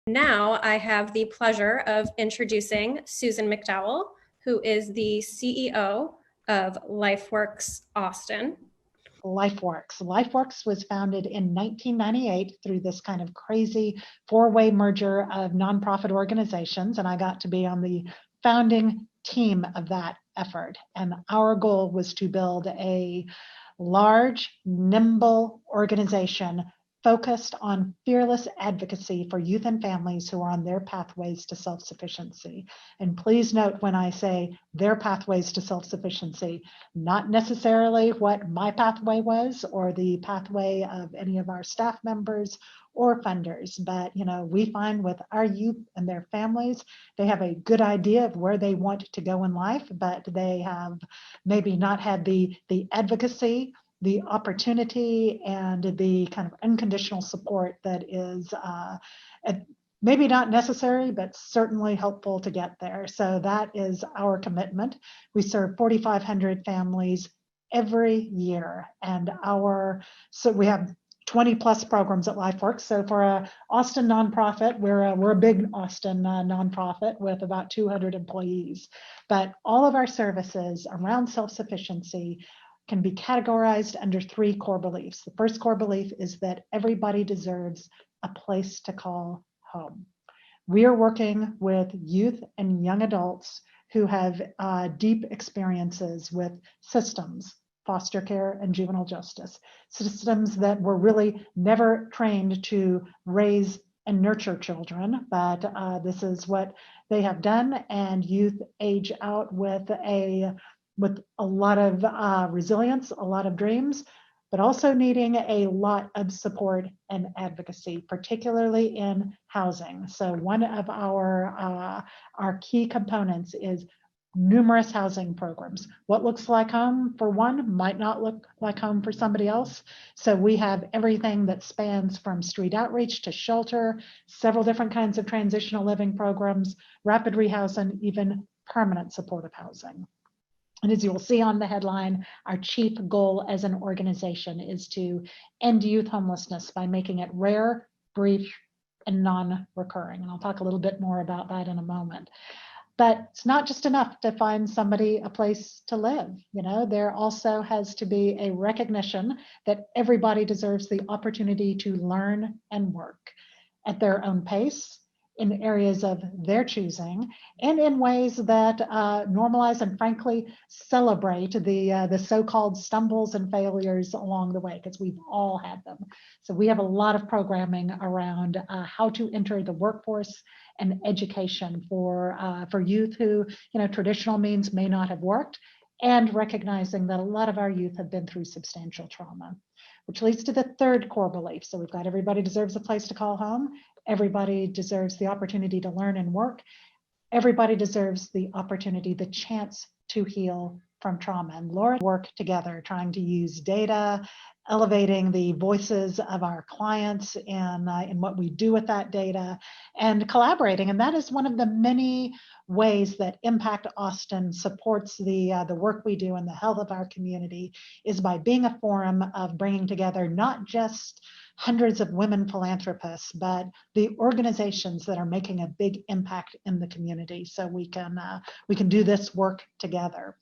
Now I have the pleasure of introducing Susan McDowell, who is the CEO of LifeWorks Austin. LifeWorks. LifeWorks was founded in 1998 through this kind of crazy four-way merger of nonprofit organizations, and I got to be on the founding team of that effort. And our goal was to build a large, nimble organization focused on fearless advocacy for youth and families who are on their pathways to self-sufficiency. And please note when I say their pathways to self-sufficiency, not necessarily what my pathway was or the pathway of any of our staff members or funders, but we find with our youth and their families, they have a good idea of where they want to go in life, but they have maybe not had the advocacy, the opportunity, and the kind of unconditional support that is maybe not necessary, but certainly helpful to get there. So that is our commitment. We serve 4,500 families every year, and so we have 20 plus programs at LifeWorks. So for a Austin nonprofit, we're a big Austin nonprofit with about 200 employees. But all of our services around self-sufficiency can be categorized under three core beliefs. The first core belief is that everybody deserves a place to call home. We are working with youth and young adults who have deep experiences with systems, foster care and juvenile justice, systems that were really never trained to raise and nurture children, but this is what they have done, and youth age out with a lot of resilience, a lot of dreams, but also needing a lot of support and advocacy, particularly in housing. So one of our key components is numerous housing programs. What looks like home for one might not look like home for somebody else. So we have everything that spans from street outreach to shelter, several different kinds of transitional living programs, rapid rehousing, even permanent supportive housing. And as you will see on the headline, our chief goal as an organization is to end youth homelessness by making it rare, brief, and non-recurring. And I'll talk a little bit more about that in a moment. But it's not just enough to find somebody a place to live. There also has to be a recognition that everybody deserves the opportunity to learn and work at their own pace, in areas of their choosing, and in ways that normalize and frankly celebrate the so-called stumbles and failures along the way, because we've all had them. So we have a lot of programming around how to enter the workforce and education for youth who, traditional means may not have worked, and recognizing that a lot of our youth have been through substantial trauma, which leads to the third core belief. So we've got everybody deserves a place to call home. Everybody deserves the opportunity to learn and work. Everybody deserves the opportunity, the chance to heal from trauma. And Laura work together trying to use data, elevating the voices of our clients in what we do with that data, and collaborating. And that is one of the many ways that Impact Austin supports the work we do and the health of our community, is by being a forum of bringing together not just hundreds of women philanthropists, but the organizations that are making a big impact in the community, so we can do this work together.